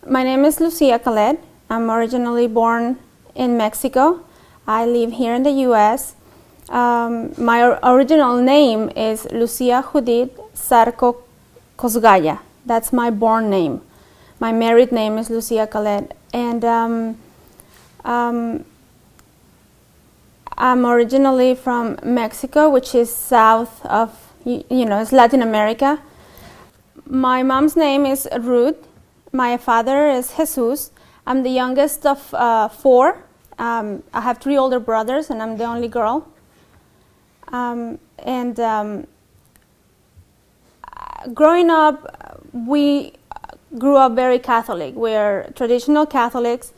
My name is Lucia Khaled. I'm originally born in Mexico. I live here in the U.S. My original name is Lucia Judith Sarko Kosgaya. That's my born name. My married name is Lucia Khaled. And I'm originally from Mexico, which is south of, it's Latin America. My mom's name is Ruth. My father is Jesus. I'm the youngest of 4. I have 3 older brothers, and I'm the only girl. Growing up, we grew up very Catholic. We're traditional Catholics,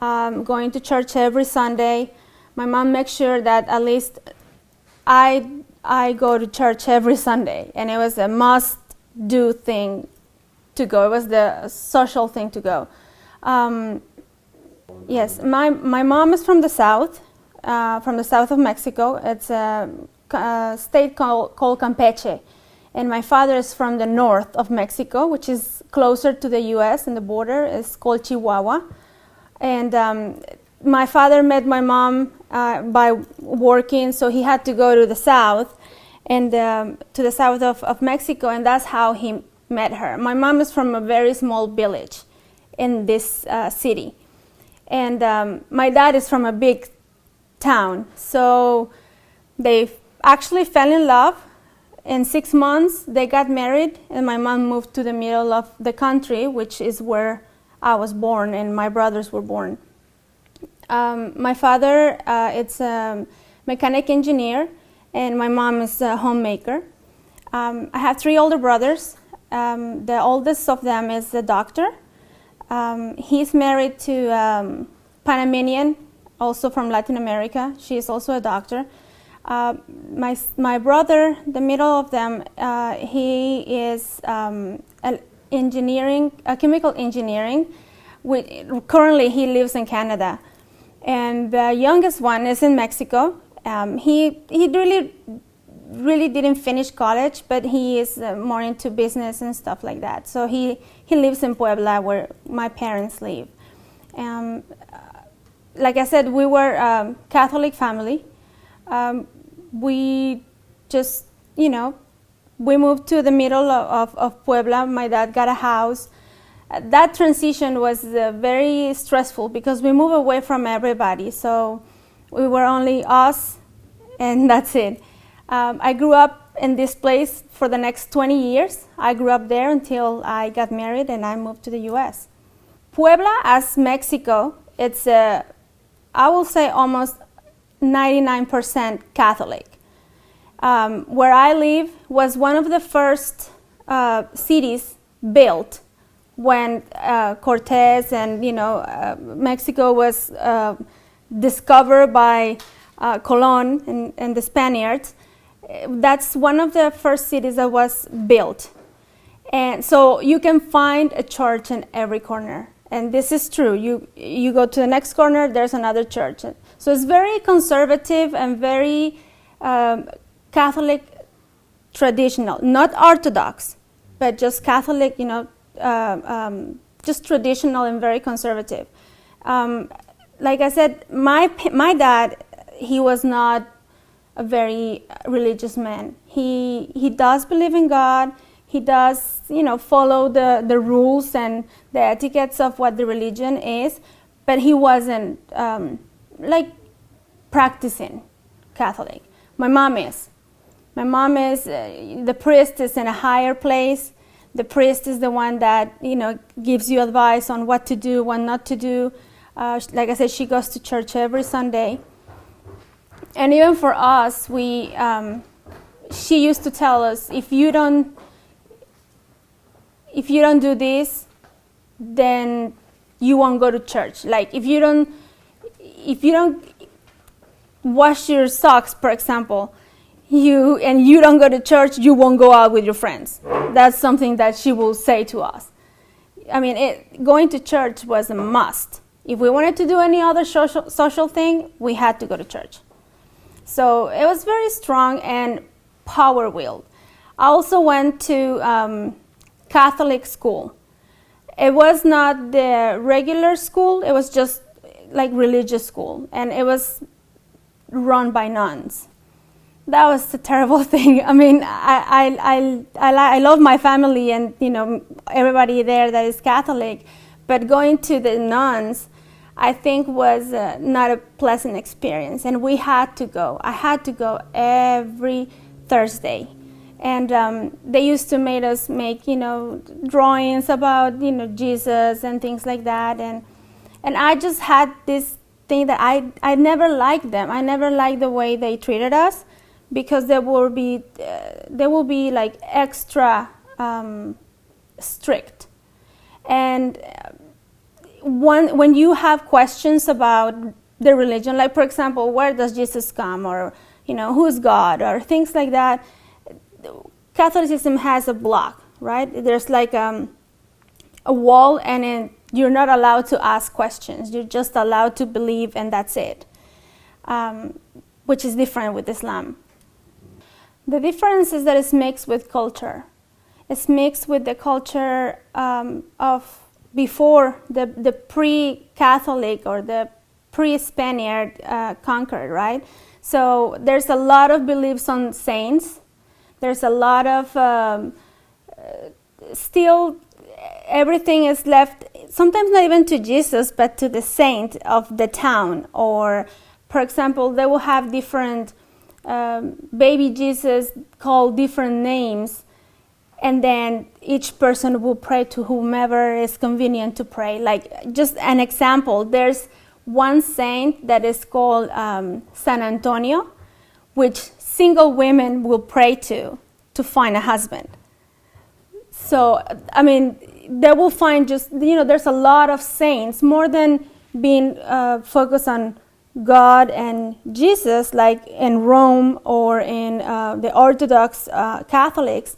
going to church every Sunday. My mom makes sure that at least I go to church every Sunday, and it was a must-do thing to go. It was the social thing to go. Yes, my mom is from the south of Mexico. It's a state called Campeche. And my father is from the north of Mexico, which is closer to the U.S. and the border. It's called Chihuahua. And my father met my mom by working, so he had to go to the south, and to the south of Mexico, and that's how he met her. My mom is from a very small village in this city. And my dad is from a big town. So they actually fell in love. In 6 months, they got married, and my mom moved to the middle of the country, which is where I was born and my brothers were born. My father is a mechanic engineer, and my mom is a homemaker. I have 3 older brothers. The oldest of them is a doctor. He's married to Panamanian, also from Latin America. She is also a doctor. My brother, the middle of them, he is chemical engineering. Currently, he lives in Canada. And the youngest one is in Mexico. He really didn't finish college, but he is more into business and stuff like that. So he lives in Puebla, where my parents live. Like I said, we were a Catholic family. We just, we moved to the middle of Puebla. My dad got a house. That transition was very stressful because we moved away from everybody. So we were only us, and that's it. I grew up in this place for the next 20 years. I grew up there until I got married and I moved to the U.S. Puebla, as Mexico, it's I will say almost 99% Catholic. Where I live was one of the first cities built when Cortez and Mexico was discovered by Colon and the Spaniards. That's one of the first cities that was built. And so you can find a church in every corner. And this is true. You go to the next corner, there's another church. So it's very conservative and very Catholic traditional, not Orthodox, but just Catholic, just traditional and very conservative. Like I said, my dad, he was not a very religious man. He does believe in God. He does, follow the rules and the etiquettes of what the religion is, but he wasn't practicing Catholic. My mom is. My mom is, the priest is in a higher place. The priest is the one that, gives you advice on what to do, what not to do. Like I said, she goes to church every Sunday. And even for us, she used to tell us, if you don't do this, then you won't go to church. Like if you don't wash your socks, for example, you don't go to church, you won't go out with your friends. That's something that she will say to us. I mean, going to church was a must. If we wanted to do any other social thing, we had to go to church. So it was very strong and power-willed. I also went to Catholic school. It was not the regular school, it was just like religious school, and it was run by nuns. That was a terrible thing. I mean, I love my family and, you know, everybody there that is Catholic, but going to the nuns, I think was not a pleasant experience, and we had to go. I had to go every Thursday, and they used to make us make, you know, drawings about, you know, Jesus and things like that, and I just had this thing that I never liked them. I never liked the way they treated us, because they will be like extra strict, and when you have questions about the religion, like for example, where does Jesus come, or, you know, who's God, or things like that, Catholicism has a block, right? There's like a wall, and you're not allowed to ask questions. You're just allowed to believe, and that's it, which is different with Islam. The difference is that it's mixed with culture. It's mixed with the culture of before the pre-Catholic or the pre-Spaniard conquered, right? So there's a lot of beliefs on saints. There's a lot of still everything is left, sometimes not even to Jesus, but to the saint of the town. Or, for example, they will have different baby Jesus called different names, and then each person will pray to whomever is convenient to pray. Like, just an example, there's one saint that is called San Antonio, which single women will pray to find a husband. So, I mean, they will find just, you know, there's a lot of saints, more than being focused on God and Jesus, like in Rome or in the Orthodox Catholics.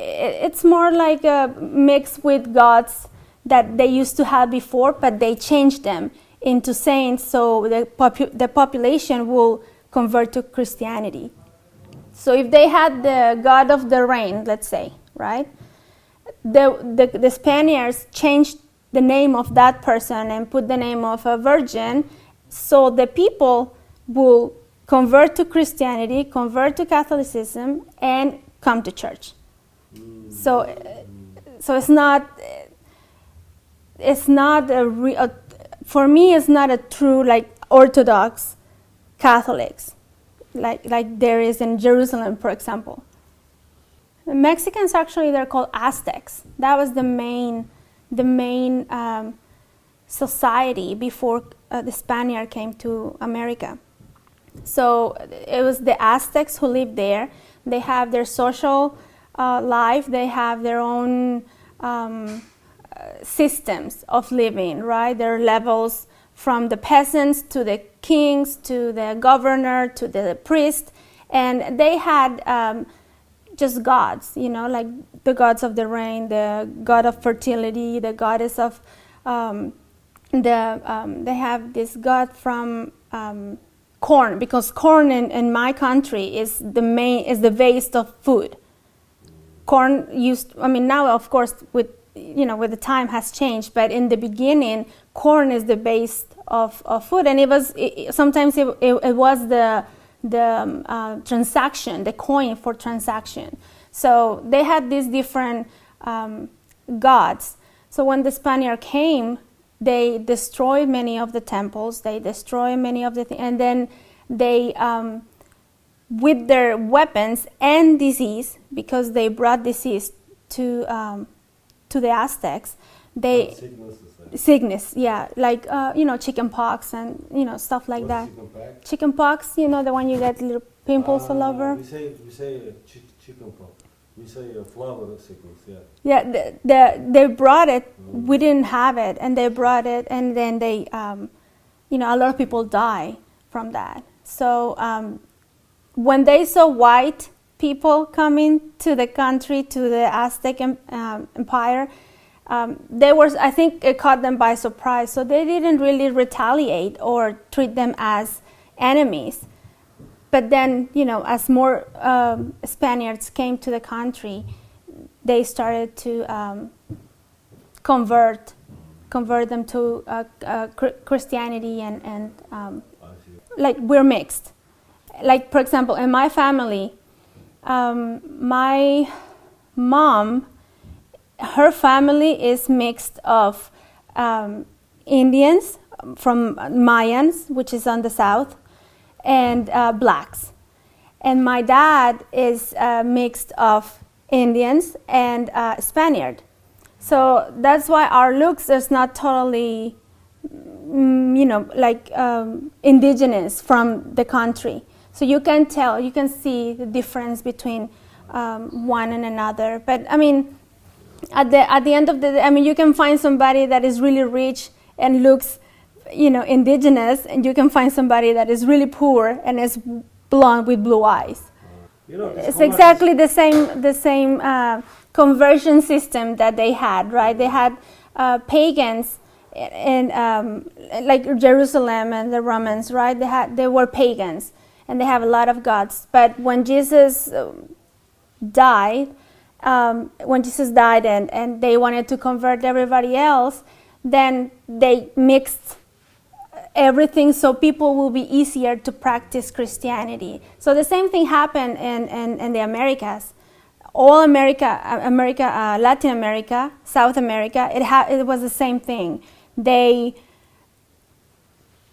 It's more like a mix with gods that they used to have before, but they changed them into saints, so the population will convert to Christianity. So if they had the god of the rain, let's say, right? The Spaniards changed the name of that person and put the name of a virgin, so the people will convert to Christianity, convert to Catholicism, and come to church. So it's not for me, it's not a true like Orthodox Catholics like there is in Jerusalem, for example. The Mexicans, actually, they're called Aztecs. That was the main society before the Spaniard came to America. So it was the Aztecs who lived there. They have their social life. They have their own systems of living, right? There are levels from the peasants to the kings to the governor to the priest, and they had just gods, you know, like the gods of the rain, the god of fertility, the goddess of they have this god from corn, because corn in my country is the base of food. Corn now of course with the time has changed, but in the beginning corn is the base of food, and it was the transaction, the coin for transaction. So they had these different gods. So when the Spaniard came, they destroyed many of the temples, they destroyed many of the things, and then they with their weapons and disease, because they brought disease to the Aztecs, sickness, yeah, like chicken pox and stuff like that. Chicken pox, the one you get little pimples all over. We say chicken pox. We say flower sickness, yeah. Yeah, they brought it. We didn't have it, and they brought it, and then they, a lot of people die from that. So when they saw white people coming to the country, to the Aztec Empire, I think it caught them by surprise. So they didn't really retaliate or treat them as enemies. But then, as more Spaniards came to the country, they started to convert them to Christianity, and like we're mixed. Like, for example, in my family, my mom, her family is mixed of Indians from Mayans, which is on the south, and blacks. And my dad is mixed of Indians and Spaniard. So that's why our looks is not totally, like indigenous from the country. So you can tell, you can see the difference between one and another. But I mean, at the end of the day, I mean, you can find somebody that is really rich and looks, indigenous, and you can find somebody that is really poor and is blonde with blue eyes. It's exactly the same conversion system that they had, right? They had pagans in like Jerusalem and the Romans, right? They were pagans, and they have a lot of gods. But when Jesus died, and they wanted to convert everybody else, then they mixed everything so people will be easier to practice Christianity. So the same thing happened in the Americas. All America, Latin America, South America, it was the same thing. They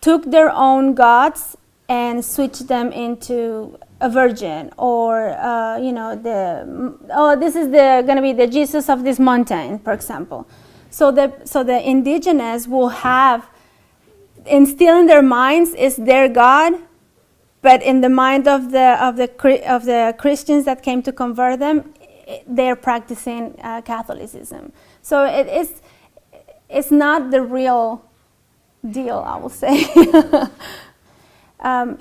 took their own gods and switched them into a virgin, or this is going to be the Jesus of this mountain, for example. So the indigenous will have, instilled in their minds is their God, but in the mind of the Christians that came to convert them, they're practicing Catholicism. So it's not the real deal, I will say.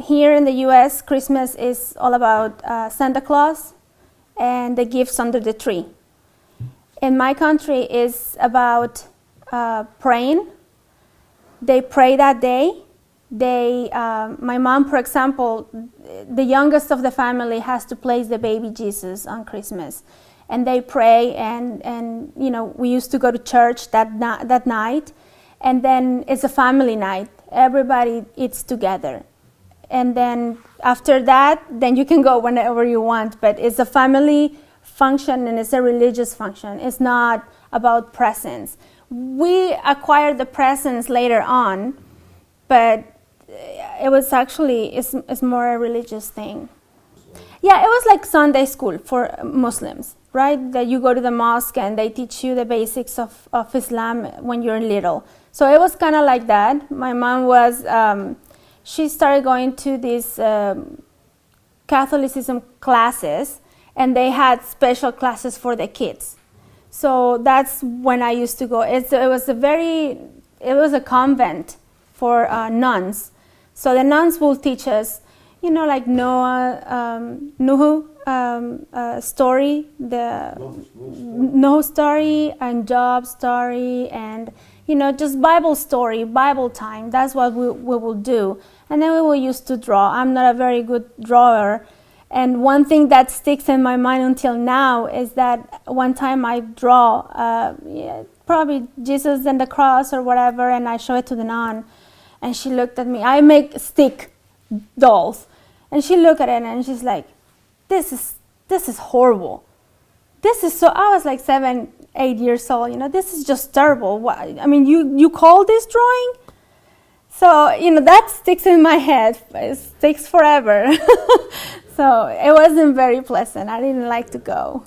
Here in the U.S., Christmas is all about Santa Claus and the gifts under the tree. In my country, it's about praying. They pray that day. My mom, for example, the youngest of the family has to place the baby Jesus on Christmas, and they pray. And we used to go to church that night, and then it's a family night. Everybody eats together, and then after that, then you can go whenever you want. But it's a family function, and it's a religious function. It's not about presents. We acquired the presents later on, but it was actually, it's more a religious thing. Yeah, it was like Sunday school for Muslims, right? That you go to the mosque and they teach you the basics of Islam when you're little. So it was kind of like that. My mom was, she started going to these Catholicism classes, and they had special classes for the kids. So that's when I used to go. It was a convent for nuns. So the nuns will teach us, like Nuhu story, the Noah story, and Job story, and just Bible story, Bible time. That's what we will do. And then we will used to draw. I'm not a very good drawer. And one thing that sticks in my mind until now is that one time I draw probably Jesus and the cross or whatever, and I show it to the nun, and she looked at me. I make stick dolls, and she looked at it and she's like, "This is horrible. This is so." I was like 7, 8 years old. This is just terrible. What, I mean, you call this drawing? So that sticks in my head. It sticks forever. So it wasn't very pleasant. I didn't like to go.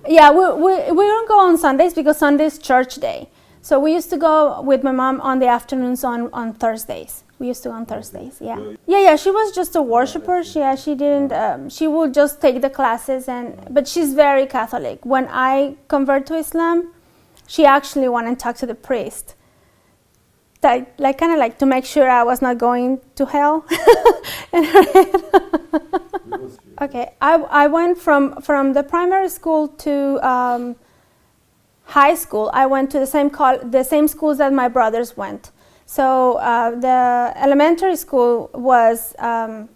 Yeah, we don't go on Sundays because Sunday's church day. So we used to go with my mom on the afternoons on Thursdays. We used to go on Thursdays, yeah. Yeah, she was just a worshiper. She didn't, she would just take the classes, but she's very Catholic. When I convert to Islam, she actually went and talked to the priest. Like kind of like to make sure I was not going to hell. Okay, I went from the primary school to high school. I went to the same schools that my brothers went. So the elementary school was the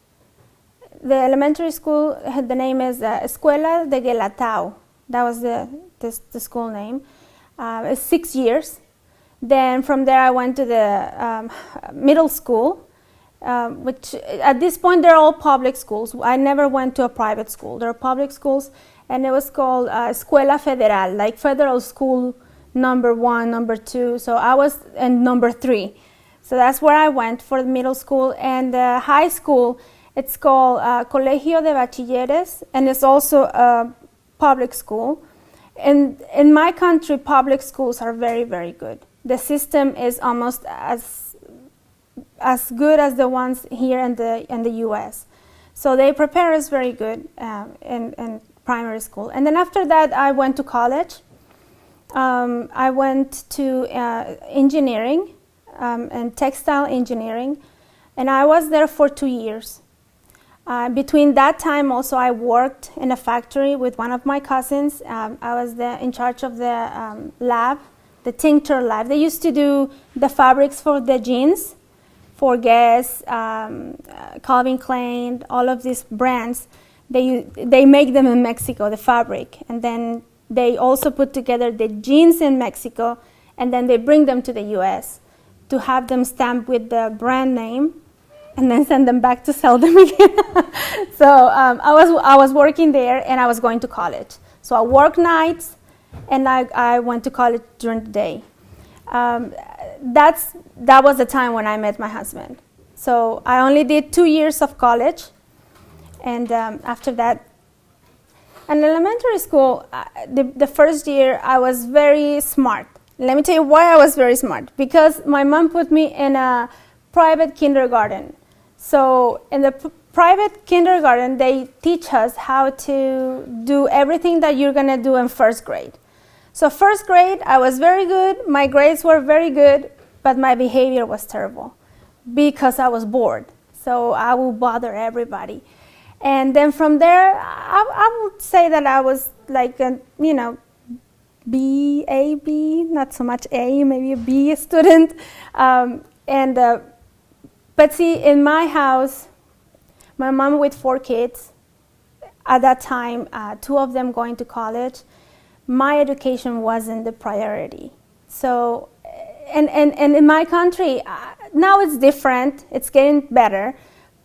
name is Escuela de Guelatao. That was the school name. It's 6 years. Then from there I went to the middle school, which at this point they're all public schools. I never went to a private school. They're public schools, and it was called Escuela Federal, like federal school number 1, number 2. So I was in number 3. So that's where I went for the middle school. And high school, it's called Colegio de Bachilleres, and it's also a public school. And in my country, public schools are very, very good. The system is almost as good as the ones here in the U.S. So they prepare us very good in primary school. And then after that, I went to college. I went to engineering and textile engineering, and I was there for 2 years. Between that time also I worked in a factory with one of my cousins. I was in charge of the lab, the tincture lab. They used to do the fabrics for the jeans, for Guess, Calvin Klein, all of these brands. They make them in Mexico, the fabric, and then they also put together the jeans in Mexico, and then they bring them to the U.S. to have them stamped with the brand name, and then send them back to sell them again. So I was working there, and I was going to college. So I worked nights, and I went to college during the day. That was the time when I met my husband. So I only did 2 years of college, and after that, in elementary school, the first year I was very smart. Let me tell you why I was very smart. Because my mom put me in a private kindergarten. So in the private kindergarten, they teach us how to do everything that you're going to do in first grade. So first grade, I was very good. My grades were very good, but my behavior was terrible because I was bored. So I would bother everybody. And then from there, I would say that I was like a, B, not so much A, maybe a B student. But see, in my house, my mom with 4 kids, at that time, 2 of them going to college, my education wasn't the priority. So, and in my country, now it's different, it's getting better,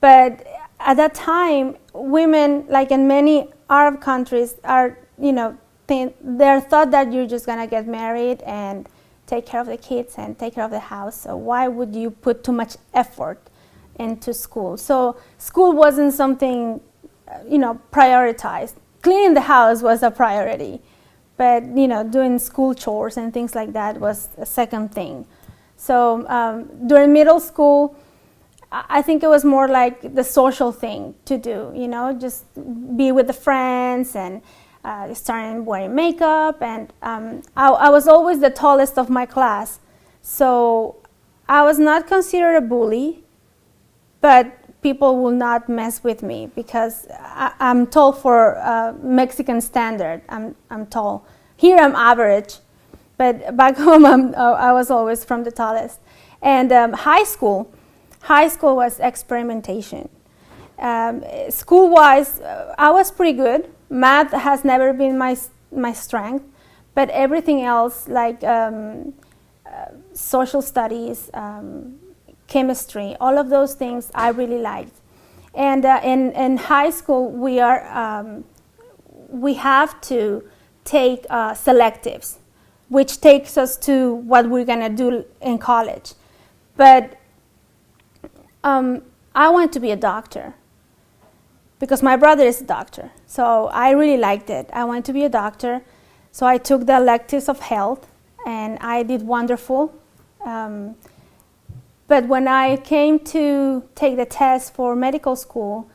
but at that time, women, like in many Arab countries, are, they're thought that you're just gonna get married and take care of the kids and take care of the house. So why would you put too much effort into school? So school wasn't something, prioritized. Cleaning the house was a priority, but doing school chores and things like that was a second thing. So during middle school, I think it was more like the social thing to do, just be with the friends and starting wearing makeup. And I was always the tallest of my class. So I was not considered a bully, but people will not mess with me because I'm tall for Mexican standard. I'm tall. Here I'm average, but back home I was always from the tallest. And high school was experimentation. School-wise, I was pretty good. Math has never been my strength, but everything else, like social studies, chemistry, all of those things I really liked. And in high school, we have to take selectives, which takes us to what we're gonna do in college. But I want to be a doctor because my brother is a doctor. So I really liked it. I wanted to be a doctor. So I took the electives of health, and I did wonderful. But when I came to take the test for medical school,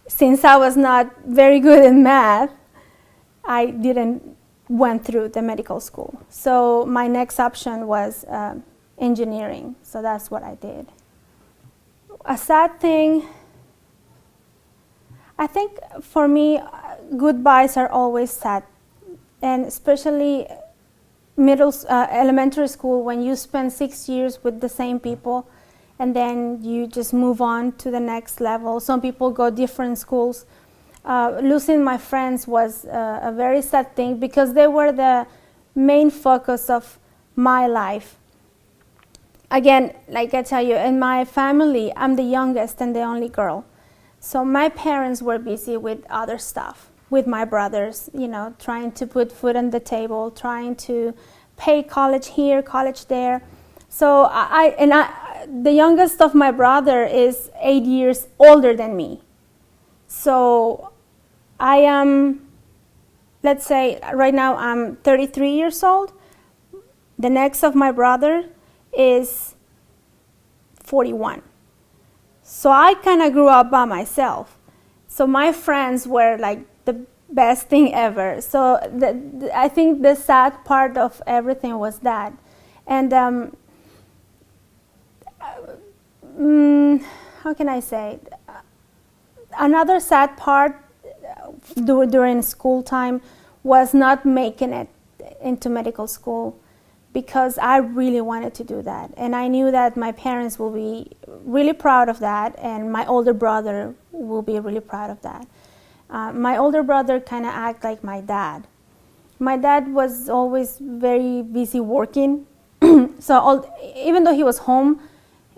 since I was not very good in math, I didn't went through the medical school. So my next option was engineering. So that's what I did. A sad thing, I think for me, goodbyes are always sad. And especially elementary school, when you spend 6 years with the same people and then you just move on to the next level. Some people go different schools. Losing my friends was a very sad thing because they were the main focus of my life. Again, like I tell you, in my family, I'm the youngest and the only girl. So my parents were busy with other stuff, with my brothers, you know, trying to put food on the table, trying to pay college here, college there. So the youngest of my brother is 8 years older than me. So I am, let's say right now I'm 33 years old. The next of my brother is 41. So I kind of grew up by myself. So my friends were like the best thing ever. So I think the sad part of everything was that. And how can I say? Another sad part during school time was not making it into medical school, because I really wanted to do that. And I knew that my parents will be really proud of that, and my older brother will be really proud of that. My older brother kind of acted like my dad. My dad was always very busy working. So even though he was home,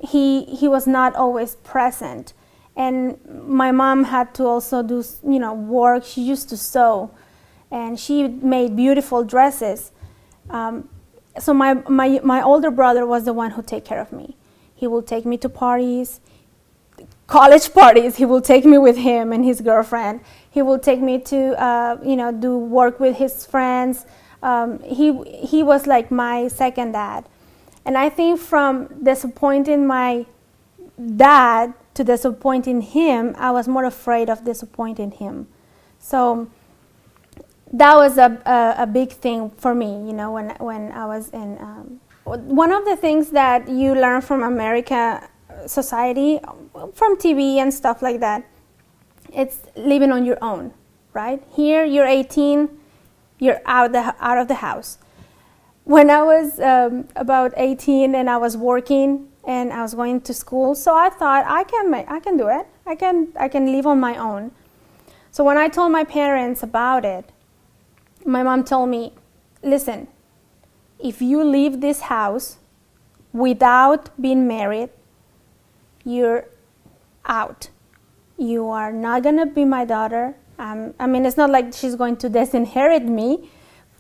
he was not always present. And my mom had to also do, you know, work. She used to sew, and she made beautiful dresses. So my older brother was the one who take care of me. He will take me to parties, college parties. He will take me with him and his girlfriend. He will take me to, you know, do work with his friends. He was like my second dad. And I think from disappointing my dad to disappointing him, I was more afraid of disappointing him. So that was a big thing for me, you know, when I was in. One of the things that you learn from America society, from TV and stuff like that, it's living on your own, right? Here you're 18, you're out of the house. When I was about 18 and I was working and I was going to school, so I thought I can do it. I can live on my own. So when I told my parents about it, my mom told me, listen, if you leave this house without being married, you're out. You are not going to be my daughter. I mean, it's not like she's going to disinherit me,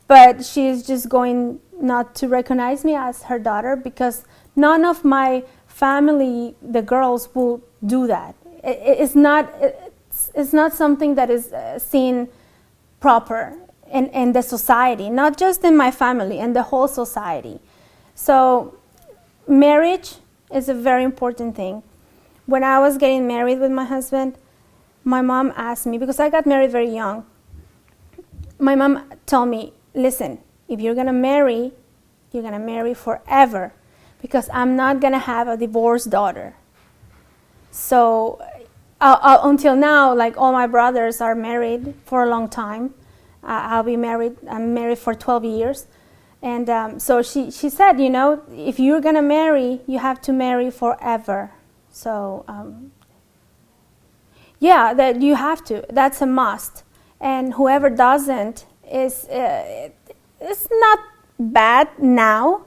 but she's just going not to recognize me as her daughter, because none of my family, the girls, will do that. It's not something that is seen proper in the society, not just in my family, in the whole society. So marriage is a very important thing. When I was getting married with my husband, my mom asked me, because I got married very young, my mom told me, listen, if you're going to marry, you're going to marry forever, because I'm not going to have a divorced daughter. So until now, like all my brothers are married for a long time. I'm married for 12 years. And so she said, you know, if you're going to marry, you have to marry forever. So yeah, that you have to. That's a must. And whoever doesn't is it's not bad now,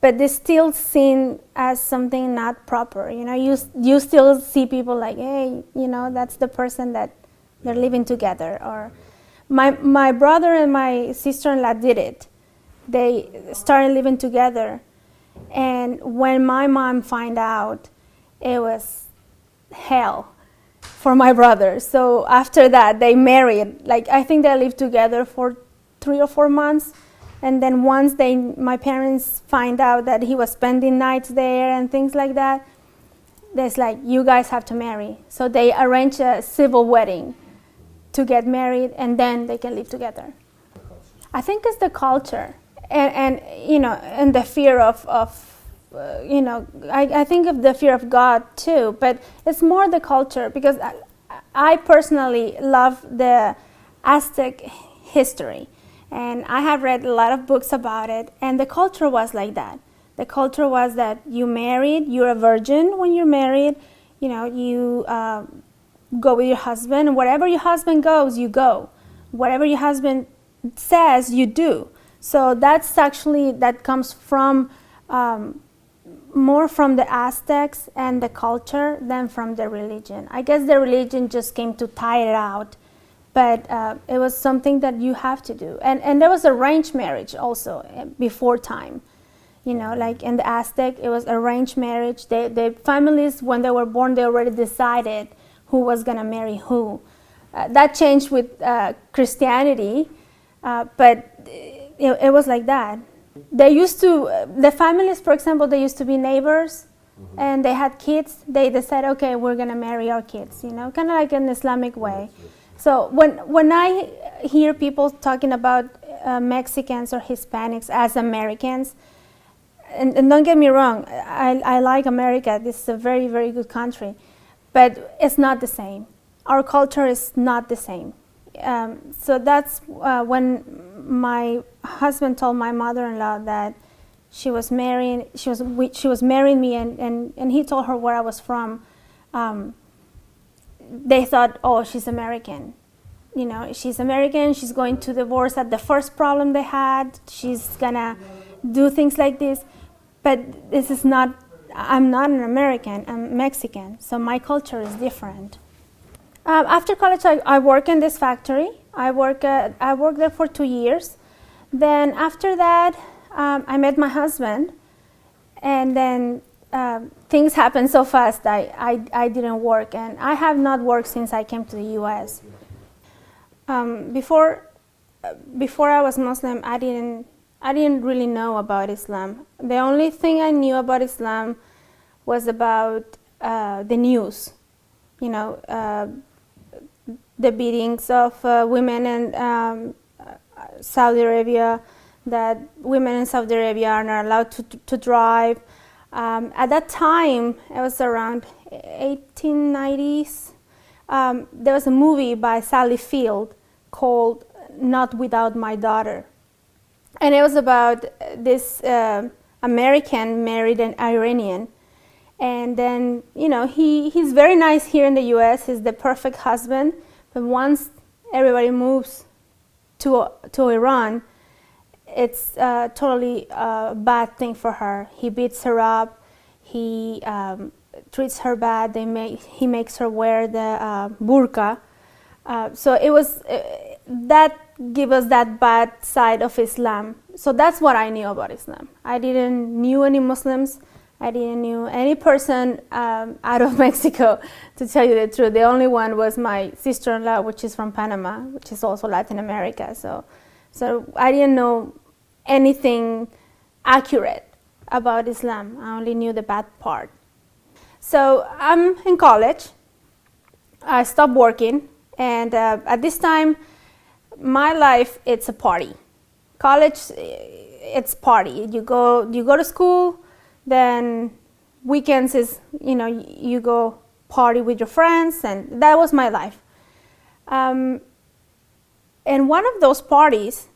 but it's still seen as something not proper. You know, you still see people like, hey, you know, that's the person that they're living together. Or my brother and my sister-in-law did it. They started living together, and when my mom found out, it was hell for my brother. So after that, they married. Like, I think they lived together for 3 or 4 months. And then once my parents find out that he was spending nights there and things like that, there's like, you guys have to marry. So they arrange a civil wedding to get married, and then they can live together. I think it's the culture and you know, and the fear of you know, I think of the fear of God too, but it's more the culture, because I personally love the Aztec history, and I have read a lot of books about it, and the culture was like that. The culture was that you married, you're a virgin when you're married, you know, you go with your husband, and wherever your husband goes, you go. Whatever your husband says, you do. So that comes from more from the Aztecs and the culture than from the religion. I guess the religion just came to tie it out, but it was something that you have to do. And there was arranged marriage also before time. You know, like in the Aztec, it was arranged marriage. The families, when they were born, they already decided who was going to marry who. That changed with Christianity, but it was like that. They used to, the families, for example, they used to be neighbors, and they had kids. They decided, okay, we're going to marry our kids, you know, kind of like an Islamic way. So when I hear people talking about Mexicans or Hispanics as Americans, and don't get me wrong, I like America. This is a very, very good country, but it's not the same. Our culture is not the same. So that's when my husband told my mother-in-law that she was marrying me, and he told her where I was from. They thought, oh, she's American. You know, she's American. She's going to divorce at the first problem they had. She's gonna do things like this. But this is not. I'm not an American. I'm Mexican. So my culture is different. After college, I work in this factory. I worked there for 2 years. Then after that, I met my husband, and then things happened so fast I didn't work, and I have not worked since I came to the U.S. Before I was Muslim, I didn't really know about Islam. The only thing I knew about Islam was about the news, you know, the beatings of women in Saudi Arabia, that women in Saudi Arabia are not allowed to drive. At that time, it was around 1890s, there was a movie by Sally Field called Not Without My Daughter. And it was about this American married an Iranian. And then, you know, he's very nice here in the U.S. He's the perfect husband. But once everybody moves to Iran, it's totally a bad thing for her. He beats her up. He treats her bad. He makes her wear the burqa. So it was that gave us that bad side of Islam. So that's what I knew about Islam. I didn't knew any Muslims. I didn't knew any person out of Mexico, to tell you the truth. The only one was my sister-in-law, which is from Panama, which is also Latin America. So I didn't know anything accurate about Islam. I only knew the bad part. So I'm in college. I stopped working, and at this time, my life, it's a party. College, it's party. You go to school. Then weekends is, you know, you go party with your friends, and that was my life. And one of those parties,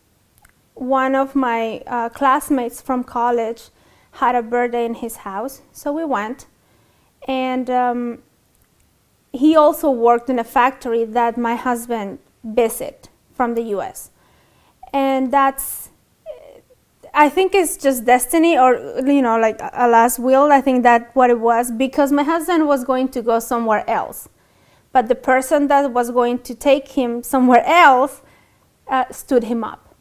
one of my classmates from college had a birthday in his house, so we went. And he also worked in a factory that my husband visited from the U.S. And I think it's just destiny, or, you know, like Allah's will. I think that's what it was, because my husband was going to go somewhere else. But the person that was going to take him somewhere else stood him up.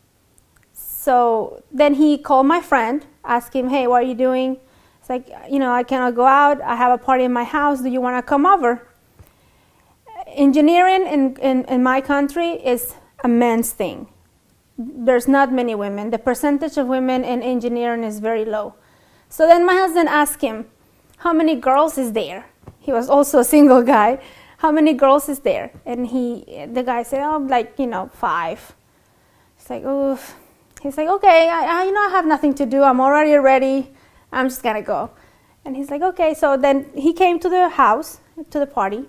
So then he called my friend, asked him, hey, what are you doing? It's like, you know, I cannot go out. I have a party in my house. Do you want to come over? Engineering in my country is a men's thing. There's not many women. The percentage of women in engineering is very low. So then my husband asked him, how many girls is there? He was also a single guy. How many girls is there? And the guy said, oh, like, you know, 5. He's like, oh. He's like, okay, I have nothing to do. I'm already ready. I'm just gonna go. And he's like, okay. So then he came to the house, to the party.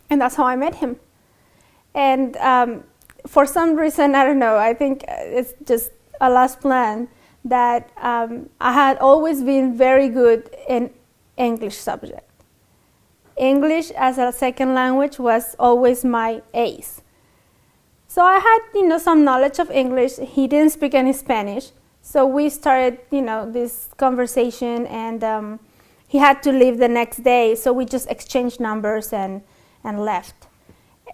And that's how I met him. And for some reason, I don't know, I think it's just Allah's plan that I had always been very good in English subject. English as a second language was always my ace. So I had, some knowledge of English. He didn't speak any Spanish. So we started, this conversation, and he had to leave the next day. So we just exchanged numbers and left.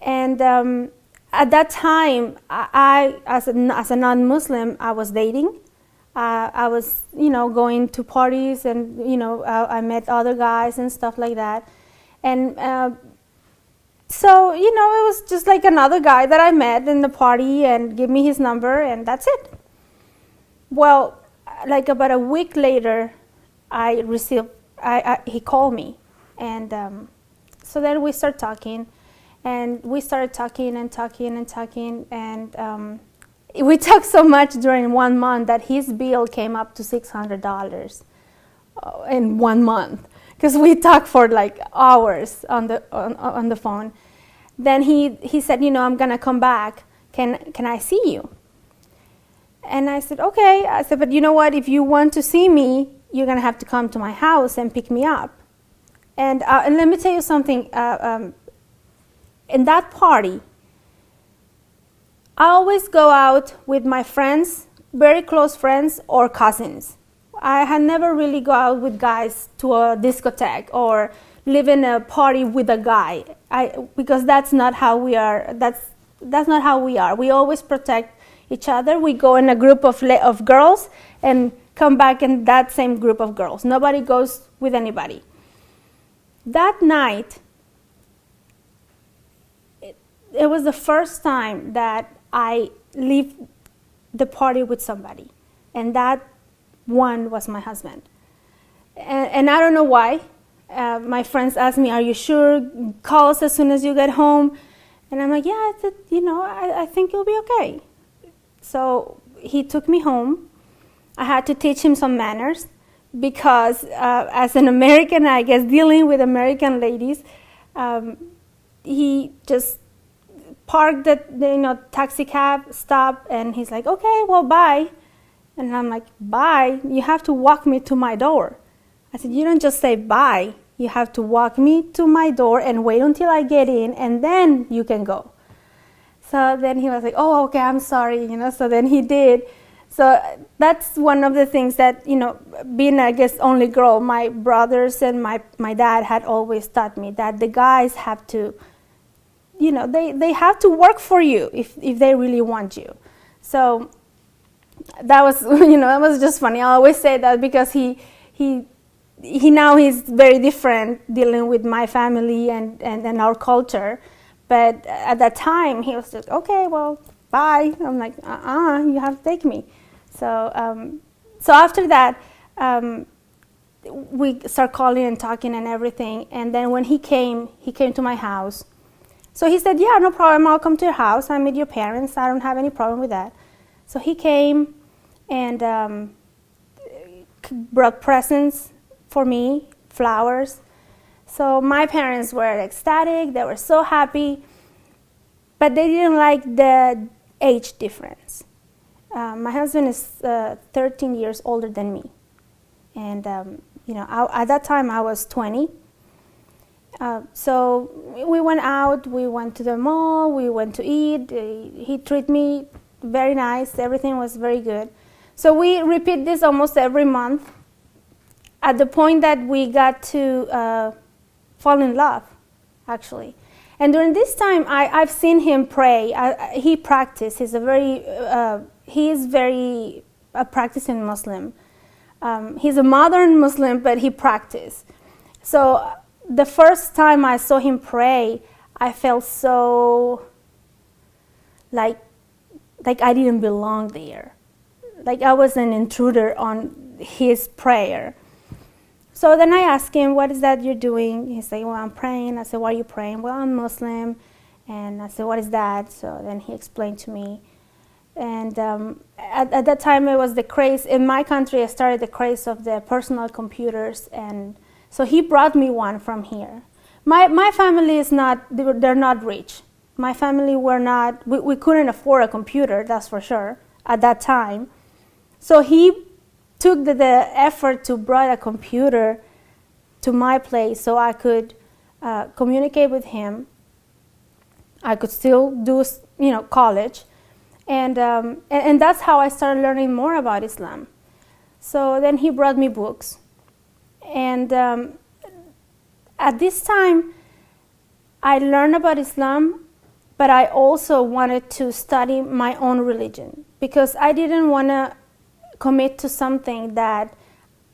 And at that time, I as a non-Muslim, I was dating. I was, going to parties, and, I met other guys and stuff like that. And so, it was just like another guy that I met in the party and gave me his number, and that's it. Well, like about a week later, he called me. And so then we started talking. And we started talking. And we talked so much during 1 month that his bill came up to $600 in 1 month. Because we talked for like hours on the phone. Then he said, I'm gonna come back. Can I see you? And I said, okay. I said, but you know what? If you want to see me, you're gonna have to come to my house and pick me up. And let me tell you something. In that party, I always go out with my friends, very close friends or cousins. I had never really go out with guys to a discotheque or live in a party with a guy. Because that's not how we are. That's not how we are. We always protect each other. We go in a group of girls and come back in that same group of girls. Nobody goes with anybody. That night, it was the first time that I leave the party with somebody. And that one was my husband. And I don't know why. My friends asked me, are you sure? Call us as soon as you get home. And I'm like, yeah, I think you'll be okay. So he took me home. I had to teach him some manners because as an American, I guess dealing with American ladies, he just parked the taxi cab, stopped, and he's like, okay, well, bye. And I'm like, bye? You have to walk me to my door. I said, you don't just say bye. You have to walk me to my door and wait until I get in, and then you can go. So then he was like, oh, okay, I'm sorry, So then he did. So that's one of the things that, being, I guess, only girl, my brothers and my dad had always taught me that the guys have to, they have to work for you if they really want you. So that was, that was just funny. I always say that because he now he's very different dealing with my family and our culture. But at that time, he was just, okay, well, bye. I'm like, you have to take me. So so after that, we start calling and talking and everything. And then when he came to my house. So he said, yeah, no problem. I'll come to your house. I meet your parents. I don't have any problem with that. So he came and brought presents for me, flowers. So my parents were ecstatic. They were so happy. But they didn't like the age difference. My husband is 13 years older than me. And, at that time I was 20. So we went out, we went to the mall, we went to eat. He treated me very nice. Everything was very good. So we repeat this almost every month at the point that we got to fall in love, actually. And during this time, I've seen him pray. He practiced. He is very a practicing Muslim. He's a modern Muslim, but he practiced. So the first time I saw him pray, I felt so like I didn't belong there. Like I was an intruder on his prayer. So then I asked him, what is that you're doing? He said, well, I'm praying. I said, what are you praying? Well, I'm Muslim. And I said, what is that? So then he explained to me. And at that time, it was the craze. In my country, I started the craze of the personal computers. And so he brought me one from here. My family is not, they're not rich. My family were not, we couldn't afford a computer, that's for sure, at that time. So he took the effort to bring a computer to my place so I could communicate with him. I could still do, college. And that's how I started learning more about Islam. So then he brought me books. And at this time, I learned about Islam, but I also wanted to study my own religion because I didn't want to commit to something that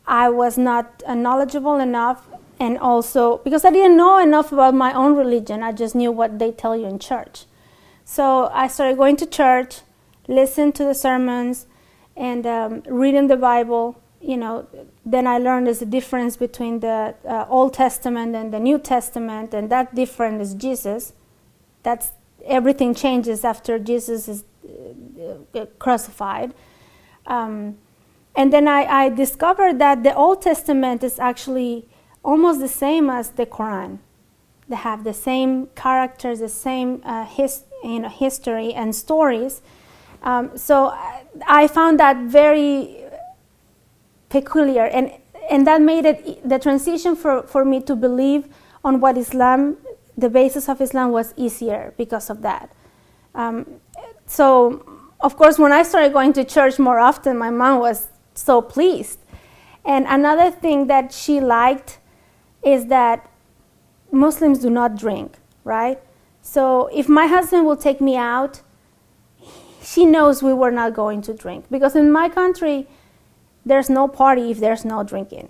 I was not knowledgeable enough, and also because I didn't know enough about my own religion. I just knew what they tell you in church. So I started going to church, listening to the sermons, and reading the Bible. Then I learned there's a difference between the Old Testament and the New Testament, and that difference is Jesus. That's everything changes after Jesus is crucified. And then I discovered that the Old Testament is actually almost the same as the Quran. They have the same characters, the same history and stories. So I found that very peculiar, and that made it the transition for me to believe on what Islam, the basis of Islam, was easier because of that. So of course, when I started going to church more often, my mom was so pleased. And another thing that she liked is that Muslims do not drink, right? So if my husband will take me out, she knows we were not going to drink, because in my country, there's no party if there's no drinking.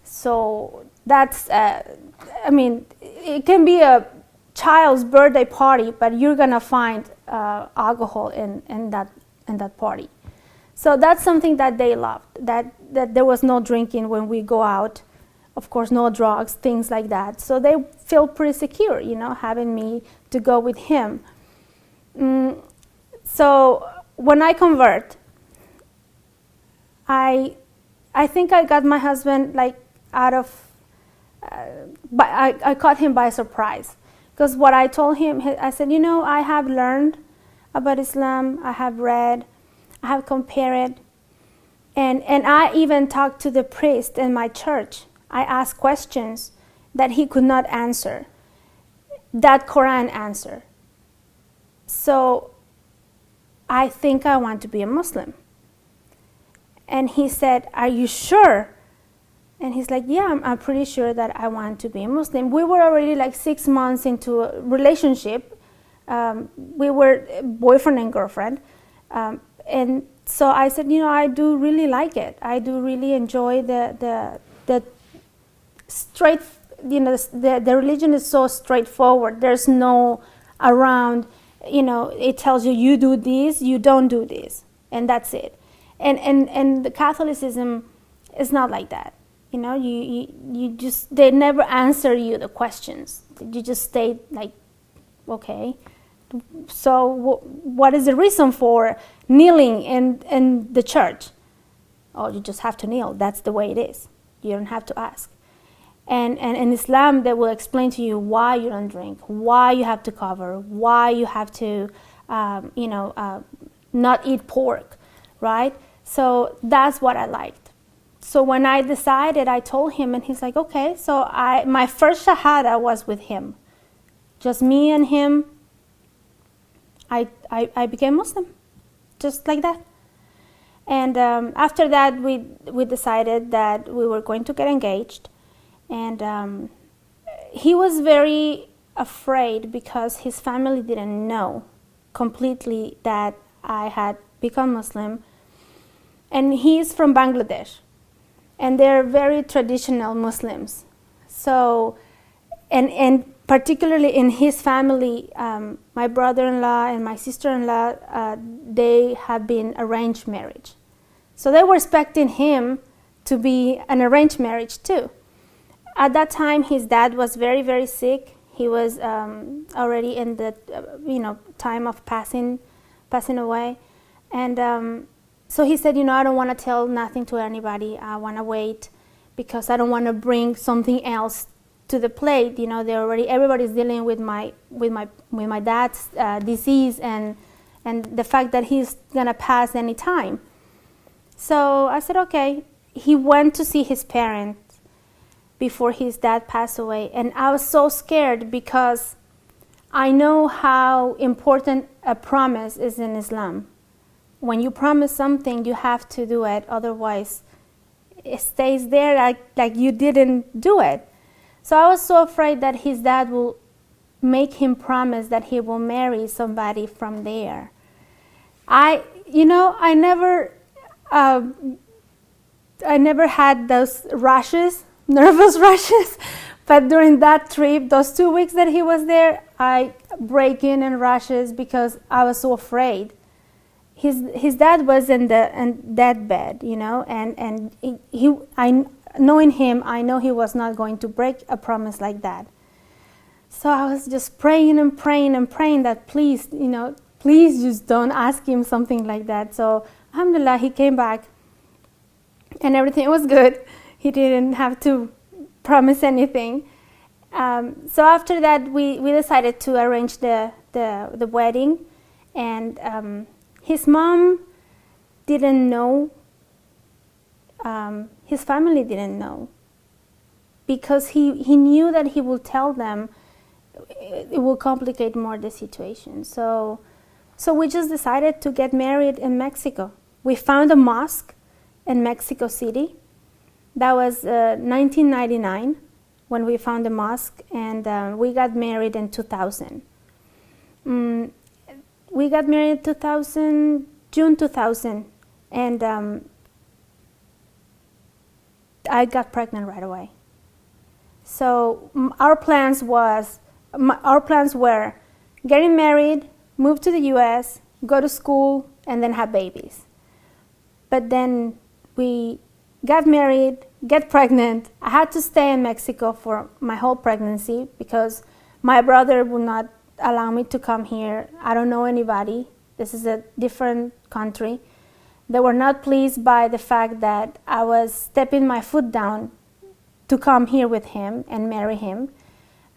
So that's, it can be a child's birthday party, but you're gonna find alcohol in that party. So that's something that they loved, that there was no drinking when we go out. Of course, no drugs, things like that. So they feel pretty secure, having me to go with him. So when I convert, I think I got my husband out of, I caught him by surprise. Because what I told him, I said, I have learned about Islam, I have read, I have compared, and I even talked to the priest in my church. I asked questions that he could not answer, that Quran answer. So I think I want to be a Muslim. And he said, are you sure? And he's like, yeah, I'm pretty sure that I want to be a Muslim. We were already 6 months into a relationship. We were boyfriend and girlfriend. And so I said, I do really like it. I do really enjoy the straight, the religion is so straightforward. There's no around, it tells you, you do this, you don't do this, and that's it. And the Catholicism is not like that. You just, they never answer you the questions. You just stay okay. So what is the reason for kneeling in the church? Oh, you just have to kneel. That's the way it is. You don't have to ask. And in Islam, they will explain to you why you don't drink, why you have to cover, why you have to, not eat pork, right? So that's what I liked. So when I decided, I told him, and he's like, okay. So my first shahada was with him. Just me and him. I became Muslim, just like that. And after that, we decided that we were going to get engaged. And he was very afraid because his family didn't know completely that I had become Muslim. And he's from Bangladesh. And they're very traditional Muslims. So, and particularly in his family, my brother-in-law and my sister-in-law, they have been arranged marriage. So they were expecting him to be an arranged marriage too. At that time, his dad was very, very sick. He was already in the, time of passing away. And so he said, I don't want to tell nothing to anybody. I want to wait because I don't want to bring something else to the plate. Everybody's dealing with my dad's disease and the fact that he's gonna pass any time. So I said, okay. He went to see his parents before his dad passed away, and I was so scared because I know how important a promise is in Islam. When you promise something, you have to do it. Otherwise, it stays there like you didn't do it. So I was so afraid that his dad will make him promise that he will marry somebody from there. I never had those rushes, nervous rushes, but during that trip, those 2 weeks that he was there, I break in rushes because I was so afraid. His dad was in deathbed, and knowing him, I know he was not going to break a promise like that. So I was just praying and praying and praying that please just don't ask him something like that. So alhamdulillah, he came back and everything was good. He didn't have to promise anything. So after that, we decided to arrange the wedding, and his mom didn't know. His family didn't know, because he knew that he will tell them, it will complicate more the situation. So we just decided to get married in Mexico. We found a mosque in Mexico City. That was 1999 when we found the mosque, and we got married in 2000. We got married in June 2000, and I got pregnant right away. So our plans were getting married, move to the U.S., go to school, and then have babies. But then we got married, get pregnant. I had to stay in Mexico for my whole pregnancy because my brother would not allow me to come here. I don't know anybody. This is a different country. They were not pleased by the fact that I was stepping my foot down to come here with him and marry him.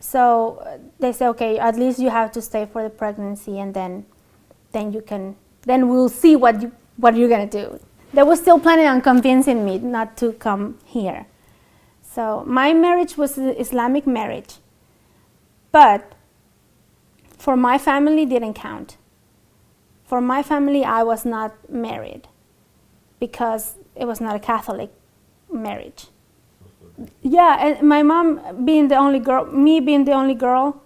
So they said, okay, at least you have to stay for the pregnancy, and then we'll see what you're gonna do. They were still planning on convincing me not to come here. So my marriage was an Islamic marriage, but for my family didn't count. For my family, I was not married because it was not a Catholic marriage. Yeah, and my mom being the only girl, me being the only girl,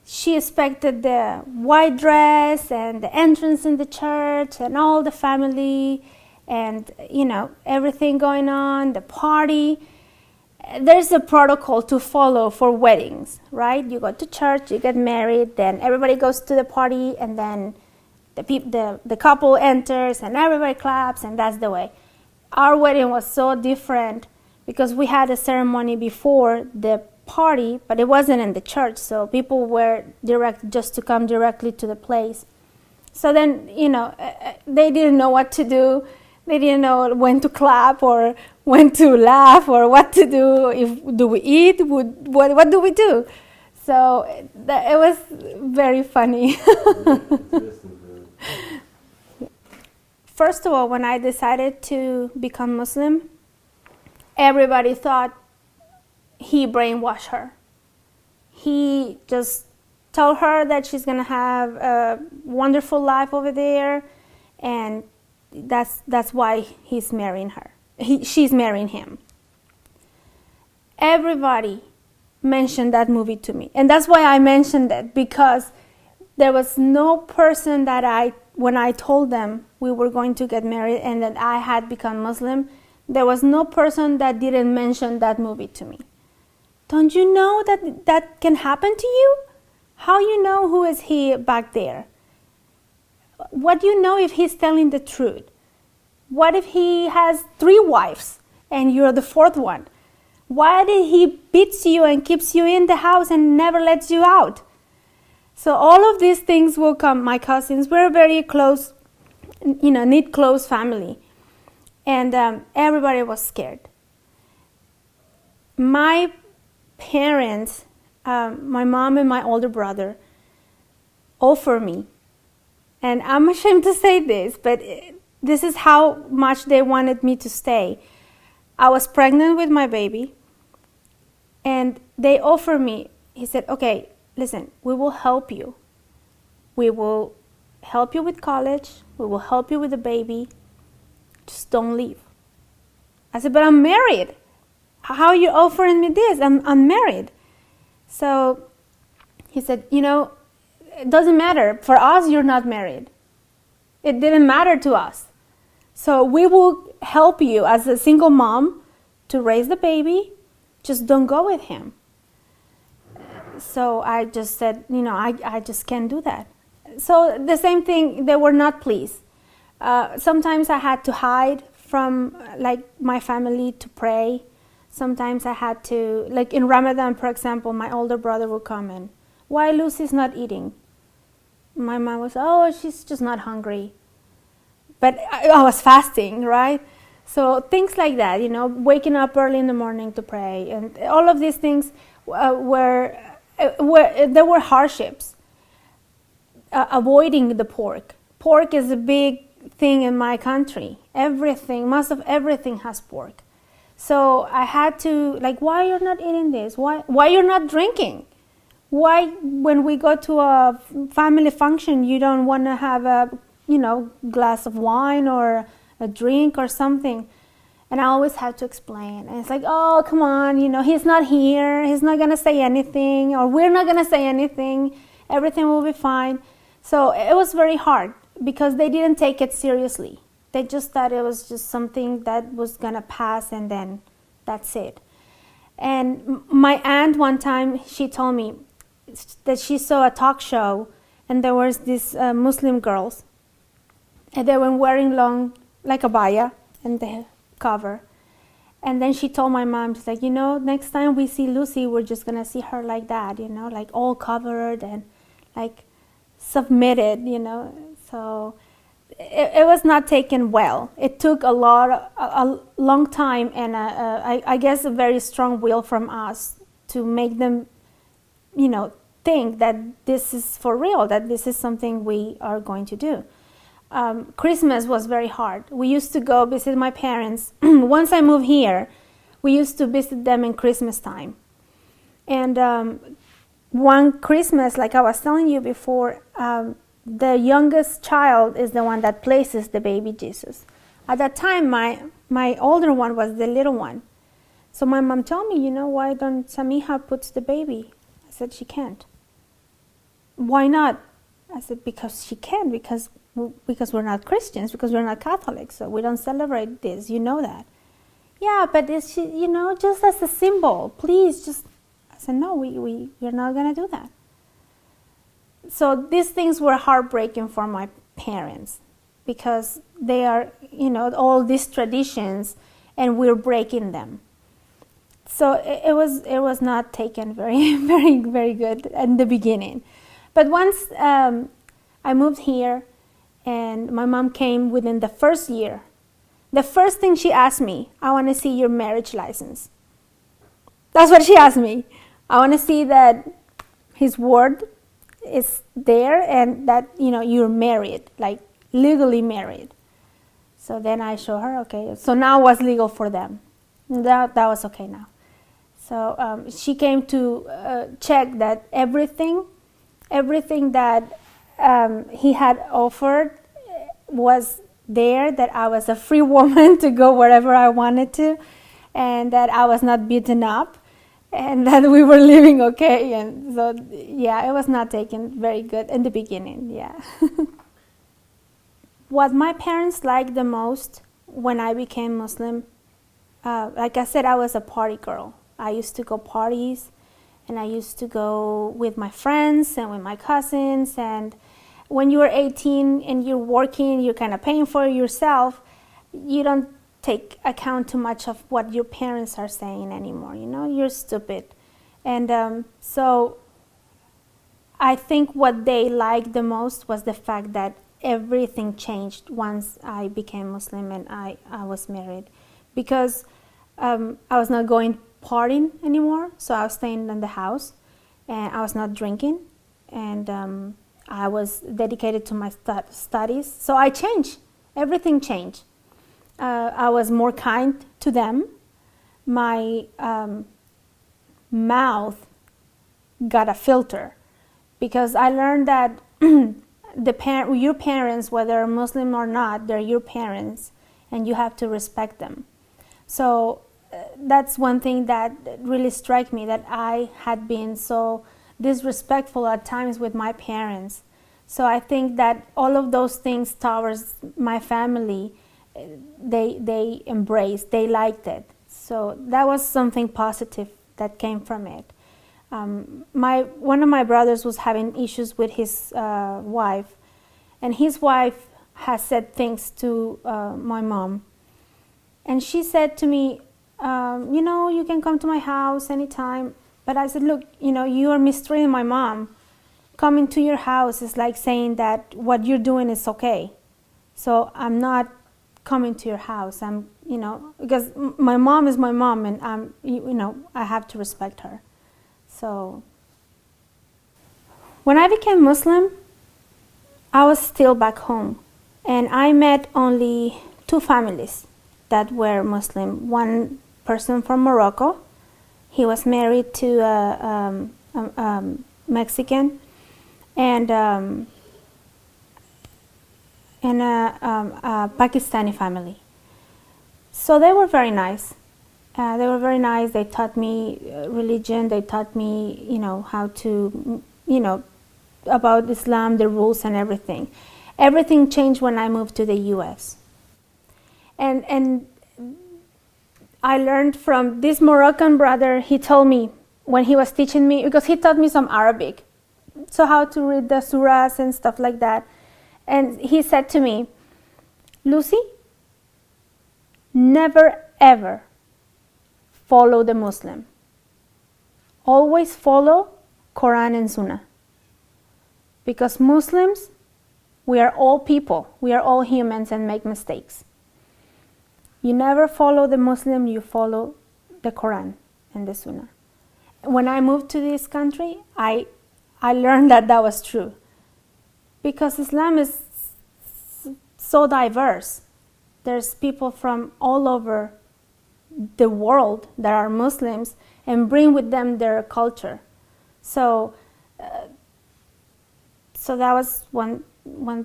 she expected the white dress and the entrance in the church and all the family and, everything going on, the party. There's a protocol to follow for weddings, right? You go to church, you get married, then everybody goes to the party, and then the couple enters and everybody claps, and that's the way. Our wedding was so different because we had a ceremony before the party, but it wasn't in the church, so people were just to come directly to the place. So then, they didn't know what to do. They didn't know when to clap or when to laugh or what to do. Do we eat? What do we do? So it was very funny. First of all, when I decided to become Muslim, everybody thought he brainwashed her. He just told her that she's going to have a wonderful life over there, and that's why he's marrying her. She's marrying him. Everybody mentioned that movie to me, and that's why I mentioned it, because there was no person that when I told them we were going to get married and that I had become Muslim, there was no person that didn't mention that movie to me. Don't you know that can happen to you? How you know who is he back there? What do you know if he's telling the truth? What if he has 3 wives and you're the 4th one? Why did he beats you and keeps you in the house and never lets you out? So all of these things will come. My cousins, we're a very close, knit close family. And everybody was scared. My parents, my mom and my older brother, offered me, and I'm ashamed to say this, but this is how much they wanted me to stay. I was pregnant with my baby, and they offered me, he said, okay, listen, we will help you. We will help you with college. We will help you with the baby. Just don't leave. I said, but I'm married. How are you offering me this? I'm married. So he said, it doesn't matter. For us, you're not married. It didn't matter to us. So we will help you as a single mom to raise the baby. Just don't go with him. So I just said, I just can't do that. So the same thing, they were not pleased. Sometimes I had to hide from my family to pray. Sometimes I had to, in Ramadan, for example, my older brother would come in. Why Lucy's not eating? My mom was, she's just not hungry. But I was fasting, right? So things like that, waking up early in the morning to pray. And all of these things there were hardships. Avoiding the pork. Pork is a big thing in my country. Most of everything has pork. So I had to, why you're not eating this? Why you're not drinking? Why, when we go to a family function, you don't want to have a, glass of wine or a drink or something? And I always had to explain. And it's oh, come on, he's not here. He's not going to say anything, or we're not going to say anything. Everything will be fine. So it was very hard because they didn't take it seriously. They just thought it was just something that was going to pass and then that's it. And my aunt one time, she told me that she saw a talk show and there was these Muslim girls and they were wearing long, like a abaya and the cover. And then she told my mom, she's next time we see Lucy, we're just going to see her like that, all covered and submitted, So it was not taken well. It took a long time and I guess a very strong will from us to make them, think that this is for real, that this is something we are going to do. Christmas was very hard. We used to go visit my parents. Once I moved here, we used to visit them in Christmas time. And one Christmas, like I was telling you before, the youngest child is the one that places the baby Jesus. At that time, my older one was the little one. So my mom told me, why don't Samiha puts the baby? I said, she can't. Why not? I said, because she can, because we're not Christians, because we're not Catholics, so we don't celebrate this, that. Yeah, but it's, just as a symbol, please, just. I said, no, we're not going to do that. So these things were heartbreaking for my parents because they are, all these traditions and we're breaking them. So it was not taken very, very, very good in the beginning. But once I moved here and my mom came within the first year, the first thing she asked me, I want to see your marriage license. That's what she asked me. I want to see that his word is there and that, you're married, legally married. So then I show her, okay. So now it was legal for them. That was okay now. So she came to check that everything that he had offered was there, that I was a free woman to go wherever I wanted to, and that I was not beaten up, and that we were living okay. And so, yeah, it was not taken very good in the beginning, yeah. What my parents liked the most when I became Muslim, like I said, I was a party girl. I used to go parties, and I used to go with my friends and with my cousins. And when you're 18 and you're working, you're kind of paying for it yourself, you don't take account too much of what your parents are saying anymore, you're stupid. And so I think what they liked the most was the fact that everything changed once I became Muslim and I was married, because I was not going partying anymore, so I was staying in the house and I was not drinking, and I was dedicated to my studies. So I changed. Everything changed. I was more kind to them. My mouth got a filter. because I learned that your parents, whether Muslim or not, they're your parents, and you have to respect them. So that's one thing that really struck me, that I had been so disrespectful at times with my parents. So I think that all of those things towards my family, they embraced, they liked it. So that was something positive that came from it. One of my brothers was having issues with his wife, and his wife has said things to my mom. And she said to me, you can come to my house anytime. But I said, look, you are mistreating my mom. Coming to your house is like saying that what you're doing is okay. So I'm not coming to your house. Because my mom is my mom, and I have to respect her. So when I became Muslim, I was still back home, and I met only 2 families that were Muslim. One person from Morocco, he was married to a Mexican, and a Pakistani family. So they were very nice. They taught me religion. They taught me, how to, about Islam, the rules and everything. Everything changed when I moved to the U.S. And I learned from this Moroccan brother. He told me when he was teaching me, because he taught me some Arabic, so how to read the surahs and stuff like that. And he said to me, Lucy, never ever follow the Muslim. Always follow Quran and Sunnah. Because Muslims, we are all people. We are all humans and make mistakes. You never follow the Muslim, you follow the Quran and the Sunnah. When I moved to this country, I learned that was true. Because Islam is so diverse. There's people from all over the world that are Muslims and bring with them their culture. So that was one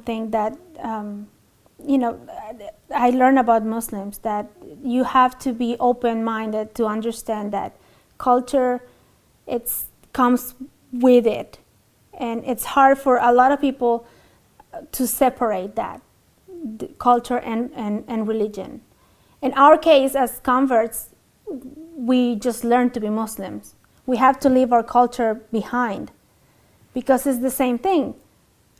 thing that I learned about Muslims, that you have to be open-minded to understand that culture, it comes with it, and it's hard for a lot of people to separate that, the culture and religion. In our case, as converts, we just learn to be Muslims. We have to leave our culture behind, because it's the same thing.